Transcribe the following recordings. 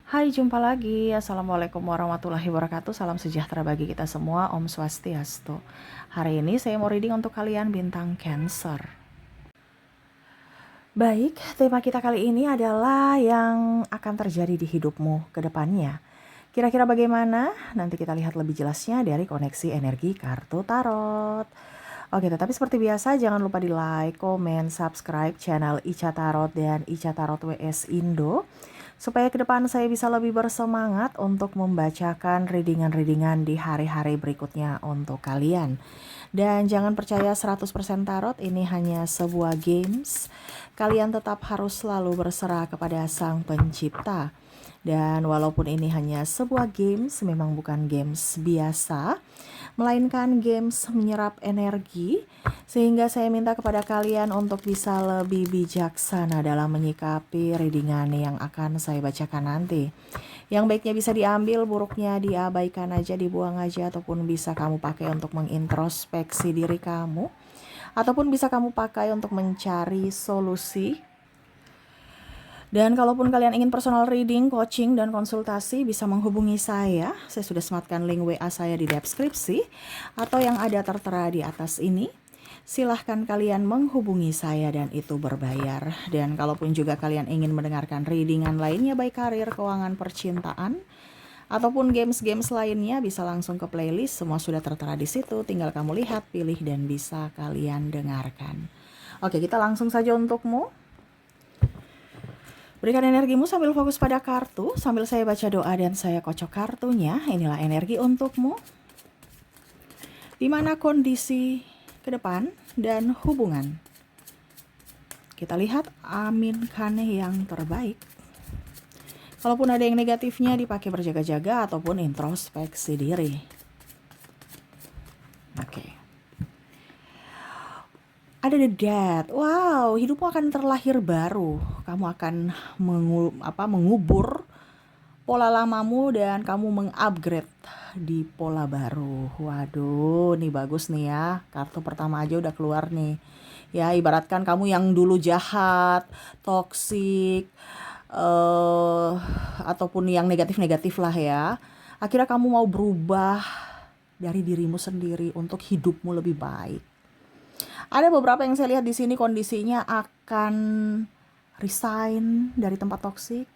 Hai, jumpa lagi. Assalamualaikum warahmatullahi wabarakatuh. Salam sejahtera bagi kita semua. Om Swastiastu. Hari ini saya mau reading untuk kalian bintang Cancer. Baik, tema kita kali ini adalah yang akan terjadi di hidupmu ke depannya. Kira-kira bagaimana? Nanti kita lihat lebih jelasnya dari koneksi energi kartu tarot. Oke, tetapi seperti biasa jangan lupa di like, komen, subscribe channel Ica Tarot dan Ica Tarot WS Indo supaya ke depan saya bisa lebih bersemangat untuk membacakan readingan-readingan di hari-hari berikutnya untuk kalian. Dan jangan percaya 100% tarot, ini hanya sebuah games. Kalian tetap harus selalu berserah kepada Sang Pencipta. Dan walaupun ini hanya sebuah games, memang bukan games biasa, melainkan games menyerap energi, sehingga saya minta kepada kalian untuk bisa lebih bijaksana dalam menyikapi readingan yang akan saya bacakan nanti. Yang baiknya bisa diambil, buruknya diabaikan aja, dibuang aja, ataupun bisa kamu pakai untuk mengintrospeksi diri kamu, ataupun bisa kamu pakai untuk mencari solusi. Dan kalaupun kalian ingin personal reading, coaching, dan konsultasi, bisa menghubungi saya. Saya sudah sematkan link WA saya di deskripsi atau yang ada tertera di atas ini. Silahkan kalian menghubungi saya dan itu berbayar. Dan kalaupun juga kalian ingin mendengarkan readingan lainnya, baik karir, keuangan, percintaan, ataupun games-games lainnya, bisa langsung ke playlist. Semua sudah tertera di situ. Tinggal kamu lihat, pilih, dan bisa kalian dengarkan. Oke, kita langsung saja untukmu. Berikan energimu sambil fokus pada kartu, sambil saya baca doa dan saya kocok kartunya. Inilah energi untukmu. Di mana kondisi ke depan dan hubungan. Kita lihat, aminkan yang terbaik. Kalaupun ada yang negatifnya, dipakai berjaga-jaga ataupun introspeksi diri. Oke. Ada the death. Wow, hidupmu akan terlahir baru. Kamu akan mengubur pola lamamu dan kamu mengupgrade di pola baru. Waduh, nih bagus nih ya. Kartu pertama aja udah keluar nih. Ya, ibaratkan kamu yang dulu jahat, toksik, ataupun yang negatif-negatif lah ya. Akhirnya kamu mau berubah dari dirimu sendiri untuk hidupmu lebih baik. Ada beberapa yang saya lihat di sini kondisinya akan resign dari tempat toksik,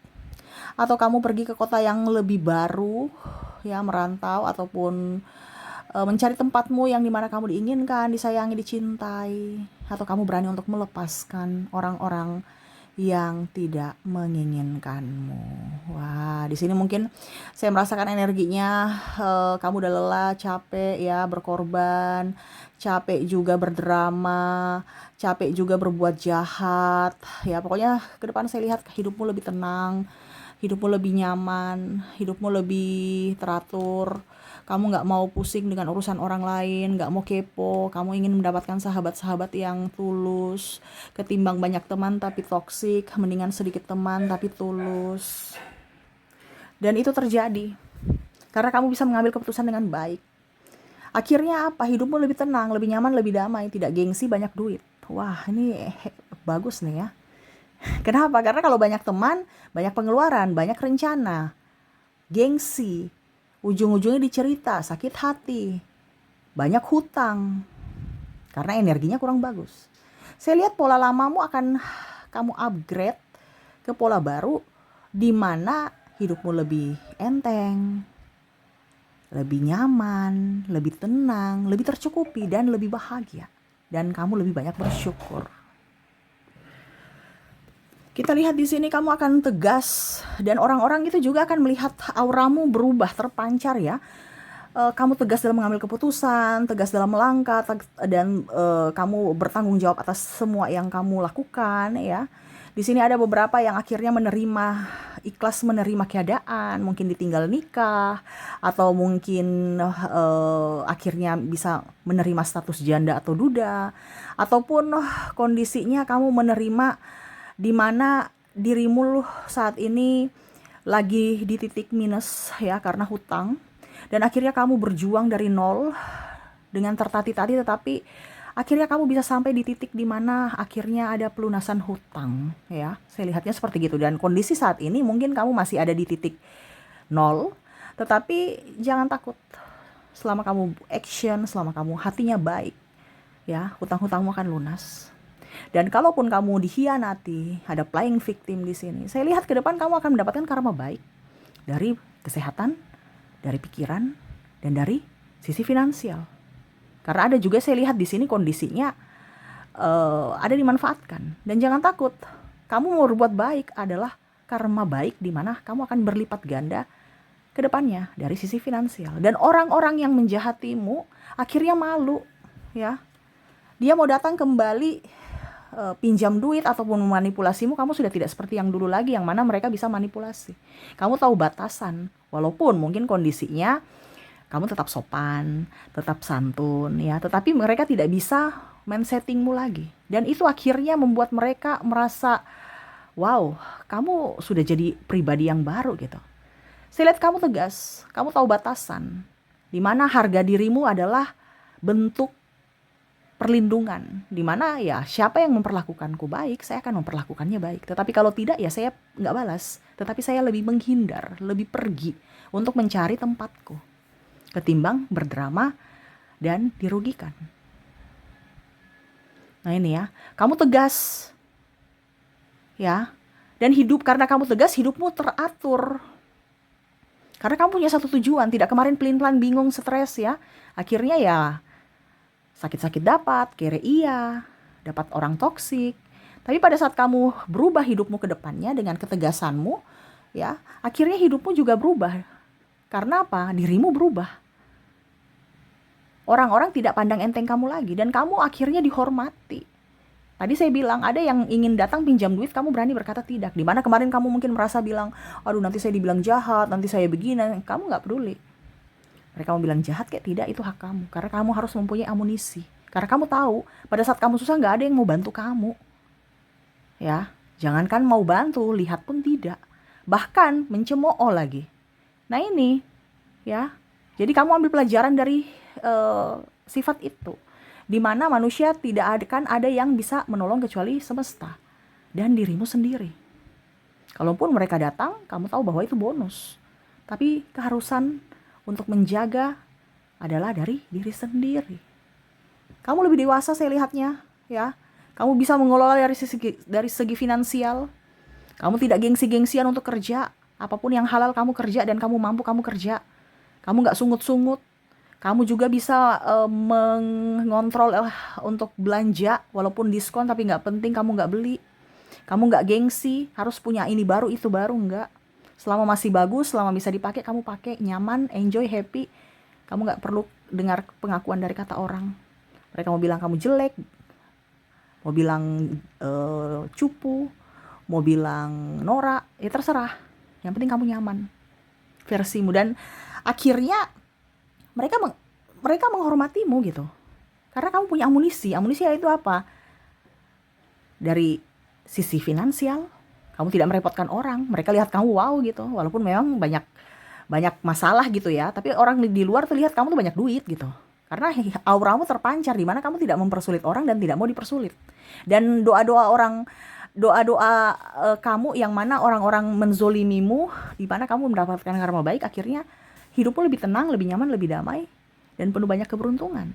atau kamu pergi ke kota yang lebih baru, ya, merantau ataupun mencari tempatmu yang dimana kamu diinginkan, disayangi, dicintai, atau kamu berani untuk melepaskan orang-orang yang tidak menginginkanmu. Wah, di sini mungkin saya merasakan energinya, kamu udah lelah, capek ya berkorban, capek juga berdrama, capek juga berbuat jahat. Ya, pokoknya ke depan saya lihat hidupmu lebih tenang, hidupmu lebih nyaman, hidupmu lebih teratur. Kamu gak mau pusing dengan urusan orang lain, gak mau kepo. Kamu ingin mendapatkan sahabat-sahabat yang tulus, ketimbang banyak teman tapi toksik. Mendingan sedikit teman tapi tulus. Dan itu terjadi karena kamu bisa mengambil keputusan dengan baik. Akhirnya apa? Hidupmu lebih tenang, lebih nyaman, lebih damai. Tidak gengsi, banyak duit. Wah, ini bagus nih ya. Kenapa? Karena kalau banyak teman, banyak pengeluaran, banyak rencana, gengsi, ujung-ujungnya dicerita, sakit hati, banyak hutang, karena energinya kurang bagus. Saya lihat pola lamamu akan kamu upgrade ke pola baru, di mana hidupmu lebih enteng, lebih nyaman, lebih tenang, lebih tercukupi, dan lebih bahagia. Dan kamu lebih banyak bersyukur. Kita lihat di sini kamu akan tegas dan orang-orang itu juga akan melihat auramu berubah, terpancar ya. Kamu tegas dalam mengambil keputusan, tegas dalam melangkah, dan kamu bertanggung jawab atas semua yang kamu lakukan ya. Di sini ada beberapa yang akhirnya ikhlas menerima keadaan, mungkin ditinggal nikah, atau mungkin akhirnya bisa menerima status janda atau duda, ataupun kondisinya kamu menerima di mana dirimu saat ini lagi di titik minus ya karena hutang, dan akhirnya kamu berjuang dari nol dengan tertatih-tatih, tetapi akhirnya kamu bisa sampai di titik di mana akhirnya ada pelunasan hutang, ya. Saya lihatnya seperti gitu, dan kondisi saat ini mungkin kamu masih ada di titik nol, tetapi jangan takut. Selama kamu action, selama kamu hatinya baik, ya, hutang-hutangmu akan lunas. Dan kalaupun kamu dikhianati, ada playing victim di sini, saya lihat ke depan kamu akan mendapatkan karma baik dari kesehatan, dari pikiran, dan dari sisi finansial. Karena ada juga saya lihat di sini kondisinya ada dimanfaatkan. Dan jangan takut, kamu mau berbuat baik adalah karma baik di mana kamu akan berlipat ganda ke depannya dari sisi finansial. Dan orang-orang yang menjahatimu akhirnya malu, ya. Dia mau datang kembali pinjam duit ataupun memanipulasimu, kamu sudah tidak seperti yang dulu lagi yang mana mereka bisa manipulasi. Kamu tahu batasan, walaupun mungkin kondisinya kamu tetap sopan, tetap santun, ya, tetapi mereka tidak bisa mindsettingmu lagi. Dan itu akhirnya membuat mereka merasa, wow, kamu sudah jadi pribadi yang baru gitu. Saya lihat kamu tegas, kamu tahu batasan, di mana harga dirimu adalah bentuk perlindungan, di mana ya siapa yang memperlakukanku baik, saya akan memperlakukannya baik. Tetapi kalau tidak, ya saya nggak balas. Tetapi saya lebih menghindar, lebih pergi untuk mencari tempatku, ketimbang berdrama dan dirugikan. Nah ini ya, kamu tegas, ya, dan hidup karena kamu tegas, hidupmu teratur. Karena kamu punya satu tujuan, tidak kemarin pelin-pelan bingung, stres ya. Akhirnya ya sakit-sakit dapat, kere iya, dapat orang toksik. Tapi pada saat kamu berubah hidupmu ke depannya dengan ketegasanmu, ya, akhirnya hidupmu juga berubah. Karena apa? Dirimu berubah. Orang-orang tidak pandang enteng kamu lagi dan kamu akhirnya dihormati. Tadi saya bilang ada yang ingin datang pinjam duit, kamu berani berkata tidak. Dimana kemarin kamu mungkin merasa bilang, aduh nanti saya dibilang jahat, nanti saya begini. Kamu gak peduli. Mereka mau bilang jahat kayak tidak, itu hak kamu. Karena kamu harus mempunyai amunisi. Karena kamu tahu pada saat kamu susah gak ada yang mau bantu kamu. Ya, jangankan mau bantu, lihat pun tidak. Bahkan mencemooh lagi. Nah ini, ya. Jadi kamu ambil pelajaran dari sifat itu. Di mana manusia tidak akan ada yang bisa menolong kecuali semesta dan dirimu sendiri. Kalaupun mereka datang, kamu tahu bahwa itu bonus. Tapi keharusan untuk menjaga adalah dari diri sendiri. Kamu lebih dewasa saya lihatnya, ya. Kamu bisa mengelola dari segi finansial. Kamu tidak gengsi-gengsian untuk kerja. Apapun yang halal kamu kerja dan kamu mampu kamu kerja. Kamu gak sungut-sungut. Kamu juga bisa mengontrol untuk belanja, walaupun diskon tapi gak penting kamu gak beli. Kamu gak gengsi, harus punya ini baru, itu baru, enggak. Selama masih bagus, selama bisa dipakai, kamu pakai, nyaman, enjoy, happy. Kamu gak perlu dengar pengakuan dari kata orang. Mereka mau bilang kamu jelek, mau bilang cupu, mau bilang norak, ya terserah. Yang penting kamu nyaman versimu. Dan akhirnya mereka menghormatimu gitu. Karena kamu punya amunisi. Amunisi itu apa? Dari sisi finansial, kamu tidak merepotkan orang. Mereka lihat kamu wow gitu. Walaupun memang banyak masalah gitu ya. Tapi orang di luar tuh lihat kamu tuh banyak duit gitu. Karena auramu terpancar di mana kamu tidak mempersulit orang dan tidak mau dipersulit. Dan doa-doa kamu yang mana orang-orang menzolimimu, di mana kamu mendapatkan karma baik, akhirnya hidupmu lebih tenang, lebih nyaman, lebih damai, dan penuh banyak keberuntungan.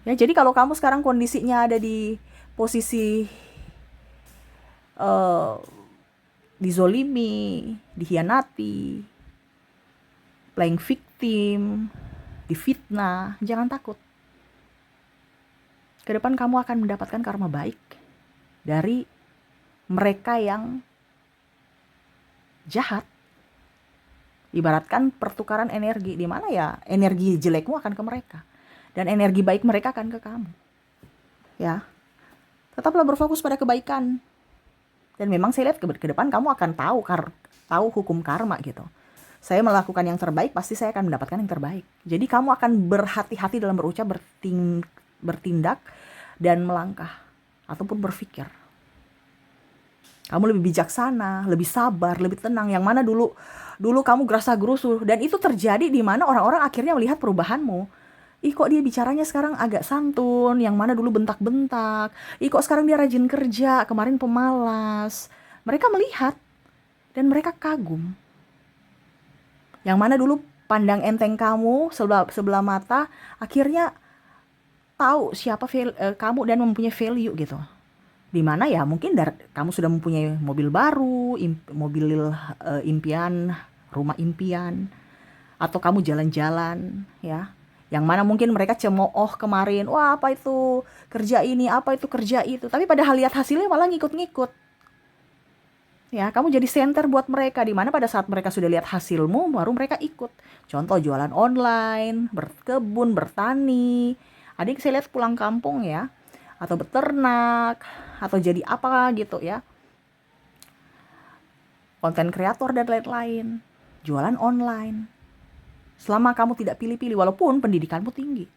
Ya, jadi kalau kamu sekarang kondisinya ada di posisi dizolimi, dikhianati, playing victim, difitnah, jangan takut. Ke depan kamu akan mendapatkan karma baik dari mereka yang jahat. Ibaratkan pertukaran energi, di mana ya energi jelekmu akan ke mereka dan energi baik mereka akan ke kamu. Ya. Tetaplah berfokus pada kebaikan. Dan memang saya lihat ke depan kamu akan tahu hukum karma gitu. Saya melakukan yang terbaik, pasti saya akan mendapatkan yang terbaik. Jadi kamu akan berhati-hati dalam berucap, bertindak dan melangkah ataupun berpikir. Kamu lebih bijaksana, lebih sabar, lebih tenang. Yang mana dulu kamu gerasa gerusu, dan itu terjadi di mana orang-orang akhirnya melihat perubahanmu. Ih kok dia bicaranya sekarang agak santun, yang mana dulu bentak-bentak. Ih kok sekarang dia rajin kerja, kemarin pemalas. Mereka melihat dan mereka kagum. Yang mana dulu pandang enteng kamu sebelah mata, akhirnya tahu siapa kamu dan mempunyai value gitu. Dimana ya mungkin kamu sudah mempunyai mobil baru, mobil impian, rumah impian, atau kamu jalan-jalan ya, yang mana mungkin mereka cemooh kemarin, wah apa itu kerja ini, apa itu kerja itu, tapi padahal lihat hasilnya malah ngikut-ngikut ya. Kamu jadi center buat mereka, dimana pada saat mereka sudah lihat hasilmu baru mereka ikut. Contoh jualan online, berkebun, bertani, ada yang saya lihat pulang kampung ya, atau beternak, atau jadi apa gitu ya, konten kreator dan lain-lain, jualan online. Selama kamu tidak pilih-pilih, walaupun pendidikanmu tinggi,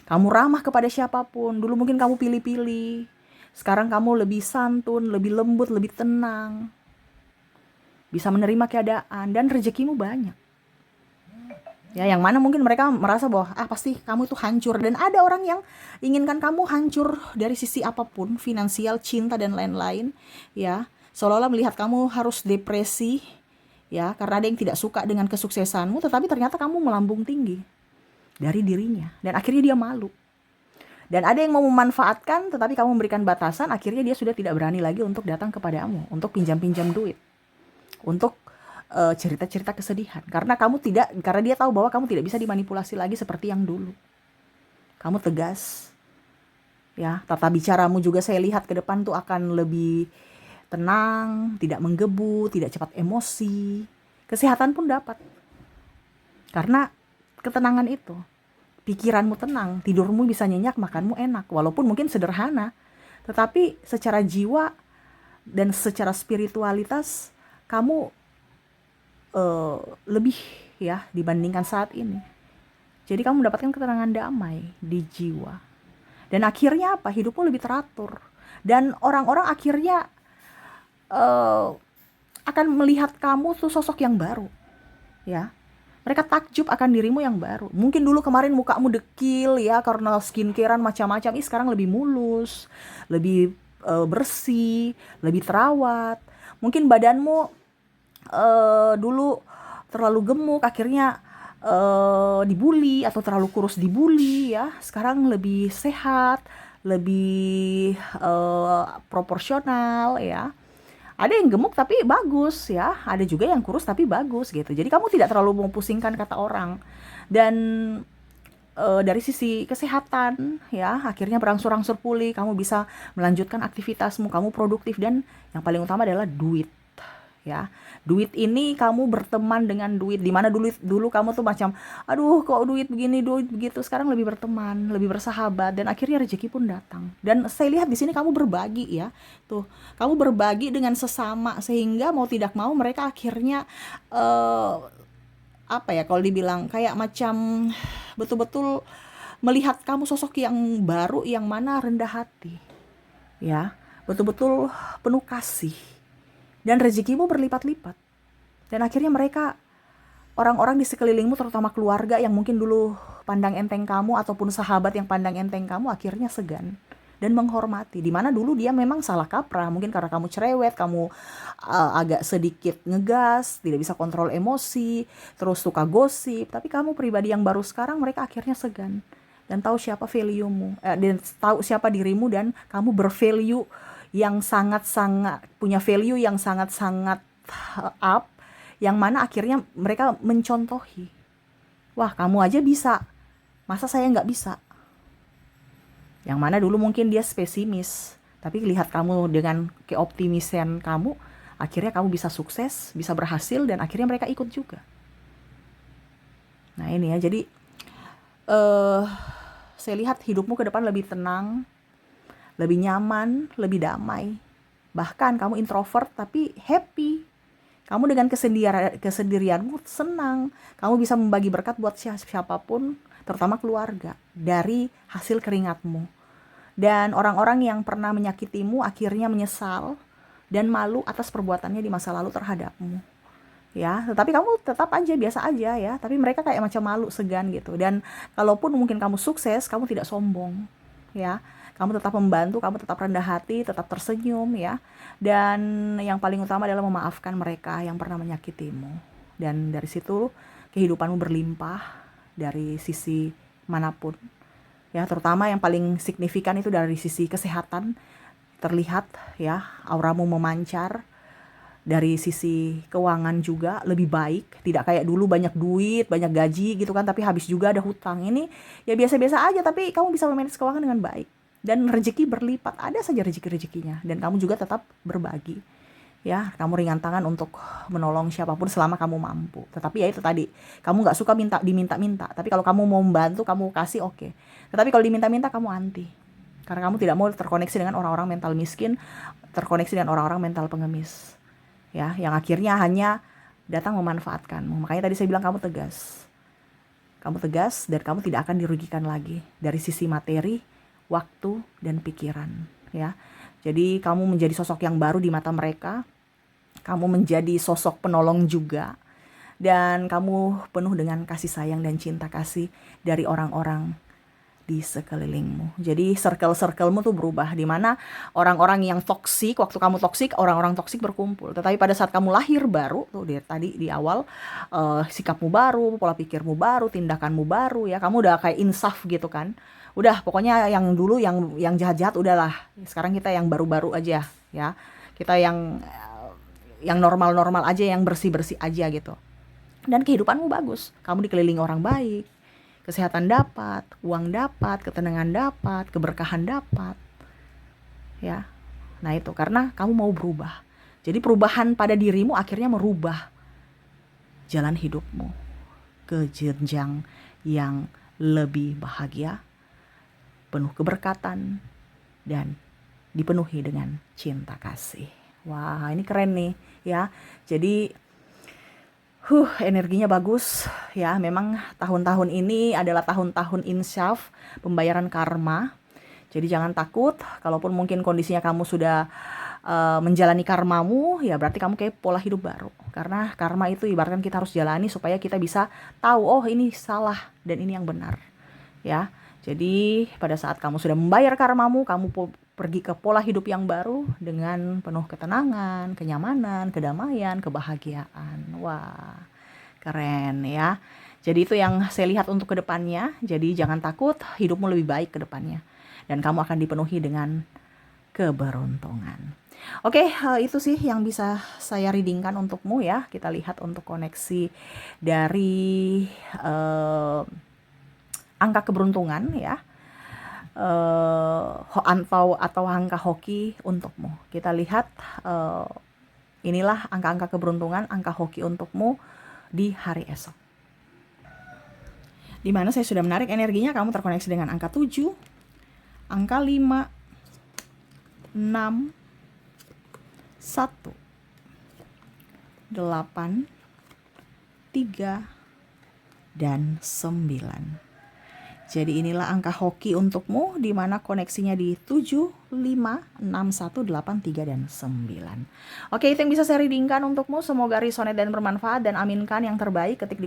kamu ramah kepada siapapun. Dulu mungkin kamu pilih-pilih, sekarang kamu lebih santun, lebih lembut, lebih tenang, bisa menerima keadaan, dan rezekimu banyak ya. Yang mana mungkin mereka merasa bahwa pasti kamu itu hancur, dan ada orang yang inginkan kamu hancur dari sisi apapun, finansial, cinta, dan lain-lain ya, seolah-olah melihat kamu harus depresi ya, karena ada yang tidak suka dengan kesuksesanmu, tetapi ternyata kamu melambung tinggi dari dirinya, dan akhirnya dia malu. Dan ada yang mau memanfaatkan, tetapi kamu memberikan batasan, akhirnya dia sudah tidak berani lagi untuk datang kepadamu, untuk pinjam-pinjam duit, untuk cerita-cerita kesedihan, karena dia tahu bahwa kamu tidak bisa dimanipulasi lagi seperti yang dulu. Kamu tegas ya, tata bicaramu juga saya lihat ke depan tuh akan lebih tenang, tidak menggebu, tidak cepat emosi. Kesehatan pun dapat karena ketenangan itu. Pikiranmu tenang, tidurmu bisa nyenyak, makanmu enak, walaupun mungkin sederhana, tetapi secara jiwa dan secara spiritualitas kamu lebih ya dibandingkan saat ini. Jadi kamu mendapatkan ketenangan damai di jiwa. Dan akhirnya apa? Hidupmu lebih teratur. Dan orang-orang akhirnya akan melihat kamu tuh sosok yang baru. Ya. Mereka takjub akan dirimu yang baru. Mungkin dulu kemarin mukamu dekil ya karena skincarean macam-macam. Sekarang lebih mulus, lebih bersih, lebih terawat. Mungkin badanmu dulu terlalu gemuk, akhirnya dibully, atau terlalu kurus dibully ya. Sekarang lebih sehat, lebih proporsional ya. Ada yang gemuk tapi bagus ya, ada juga yang kurus tapi bagus gitu. Jadi kamu tidak terlalu memposingkan kata orang. Dan dari sisi kesehatan ya, akhirnya berangsur-angsur pulih, kamu bisa melanjutkan aktivitasmu, kamu produktif, dan yang paling utama adalah duit ya. Duit ini kamu berteman dengan duit, dimana dulu kamu tuh macam aduh kok duit begini duit begitu, sekarang lebih berteman, lebih bersahabat, dan akhirnya rezeki pun datang. Dan saya lihat di sini kamu berbagi ya, tuh kamu berbagi dengan sesama, sehingga mau tidak mau mereka akhirnya apa ya, kalau dibilang kayak macam betul-betul melihat kamu sosok yang baru, yang mana rendah hati ya, betul-betul penuh kasih, dan rezekimu berlipat-lipat. Dan akhirnya mereka, orang-orang di sekelilingmu, terutama keluarga yang mungkin dulu pandang enteng kamu, ataupun sahabat yang pandang enteng kamu, akhirnya segan dan menghormati. Dimana dulu dia memang salah kaprah, mungkin karena kamu cerewet, kamu agak sedikit ngegas, tidak bisa kontrol emosi, terus suka gosip. Tapi kamu pribadi yang baru sekarang, mereka akhirnya segan dan tahu siapa value-mu, dan tahu siapa dirimu, dan kamu bervalue yang sangat-sangat, punya value yang sangat-sangat up, yang mana akhirnya mereka mencontohi. Wah, kamu aja bisa, masa saya nggak bisa? Yang mana dulu mungkin dia pesimis, tapi lihat kamu dengan keoptimisan kamu, akhirnya kamu bisa sukses, bisa berhasil, dan akhirnya mereka ikut juga. Nah ini ya, jadi saya lihat hidupmu ke depan lebih tenang, lebih nyaman, lebih damai. Bahkan kamu introvert tapi happy. Kamu dengan kesendirianmu senang. Kamu bisa membagi berkat buat siapapun, terutama keluarga, dari hasil keringatmu. Dan orang-orang yang pernah menyakitimu akhirnya menyesal dan malu atas perbuatannya di masa lalu terhadapmu. ya. Tetapi kamu tetap aja biasa aja ya, tapi mereka kayak macam malu, segan gitu. Dan kalaupun mungkin kamu sukses, kamu tidak sombong ya. Kamu tetap membantu, kamu tetap rendah hati, tetap tersenyum ya. Dan yang paling utama adalah memaafkan mereka yang pernah menyakitimu. Dan dari situ kehidupanmu berlimpah dari sisi manapun ya, terutama yang paling signifikan itu dari sisi kesehatan. Terlihat ya, auramu memancar. Dari sisi keuangan juga lebih baik, tidak kayak dulu banyak duit, banyak gaji gitu kan, tapi habis juga ada hutang. Ini ya biasa-biasa aja, tapi kamu bisa memanage keuangan dengan baik. Dan rezeki berlipat, ada saja rezeki-rezekinya, dan kamu juga tetap berbagi. Ya, kamu ringan tangan untuk menolong siapapun selama kamu mampu. Tetapi ya itu tadi, kamu nggak suka diminta-minta. Tapi kalau kamu mau membantu, kamu kasih, oke. Tetapi kalau diminta-minta, kamu anti. Karena kamu tidak mau terkoneksi dengan orang-orang mental miskin, terkoneksi dengan orang-orang mental pengemis. Ya, yang akhirnya hanya datang memanfaatkanmu. Makanya tadi saya bilang kamu tegas. Kamu tegas dan kamu tidak akan dirugikan lagi dari sisi materi, waktu, dan pikiran. Ya, jadi kamu menjadi sosok yang baru di mata mereka. Kamu menjadi sosok penolong juga. Dan kamu penuh dengan kasih sayang dan cinta kasih dari orang-orang di sekelilingmu. Jadi circle-circlemu tuh berubah, di mana orang-orang yang toksik, waktu kamu toksik, orang-orang toksik berkumpul. Tetapi pada saat kamu lahir baru tuh, tadi di awal, sikapmu baru, pola pikirmu baru, tindakanmu baru ya. Kamu udah kayak insaf gitu kan. Udah pokoknya yang dulu yang jahat-jahat udahlah. Sekarang kita yang baru-baru aja ya. Kita yang normal-normal aja, yang bersih-bersih aja gitu. Dan kehidupanmu bagus. Kamu dikelilingi orang baik. Kesehatan dapat, uang dapat, ketenangan dapat, keberkahan dapat. Ya. Nah, itu karena kamu mau berubah. Jadi perubahan pada dirimu akhirnya merubah jalan hidupmu ke jenjang yang lebih bahagia, penuh keberkatan, dan dipenuhi dengan cinta kasih. Wah, ini keren nih ya. Jadi energinya bagus ya. Memang tahun-tahun ini adalah tahun-tahun insyaf, pembayaran karma. Jadi jangan takut, kalaupun mungkin kondisinya kamu sudah menjalani karmamu, ya berarti kamu kayak pola hidup baru. Karena karma itu ibaratkan kita harus jalani supaya kita bisa tahu, oh ini salah dan ini yang benar. Ya. Jadi pada saat kamu sudah membayar karmamu, kamu pergi ke pola hidup yang baru dengan penuh ketenangan, kenyamanan, kedamaian, kebahagiaan. Wah, keren ya. Jadi itu yang saya lihat untuk kedepannya. Jadi jangan takut, hidupmu lebih baik ke depannya. Dan kamu akan dipenuhi dengan keberuntungan. Oke, itu sih yang bisa saya readingkan untukmu ya. Kita lihat untuk koneksi dari angka keberuntungan ya. Atau angka hoki untukmu. Kita lihat inilah angka-angka keberuntungan, angka hoki untukmu di hari esok. Di mana saya sudah menarik energinya, kamu terkoneksi dengan angka 7, angka 5, 6, 1, 8, 3, dan 9. Jadi inilah angka hoki untukmu, di mana koneksinya di 7, 5, 6, 1, 8, 3, dan 9. Oke, itu yang bisa saya readingkan untukmu. Semoga resonate dan bermanfaat, dan aminkan yang terbaik. Ketik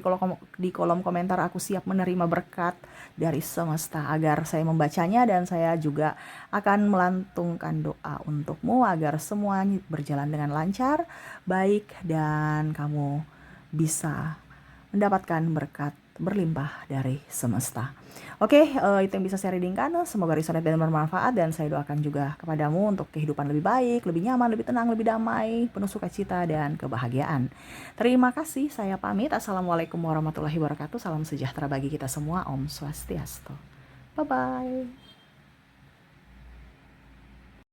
di kolom komentar, aku siap menerima berkat dari semesta agar saya membacanya, dan saya juga akan melantungkan doa untukmu agar semua berjalan dengan lancar, baik, dan kamu bisa mendapatkan berkat berlimpah dari semesta. Oke, itu yang bisa saya readingkan. Semoga resonate dan bermanfaat, dan saya doakan juga kepadamu untuk kehidupan lebih baik, lebih nyaman, lebih tenang, lebih damai, penuh sukacita dan kebahagiaan. Terima kasih, saya pamit. Assalamualaikum warahmatullahi wabarakatuh. Salam sejahtera bagi kita semua. Om Swastiastu. Bye-bye.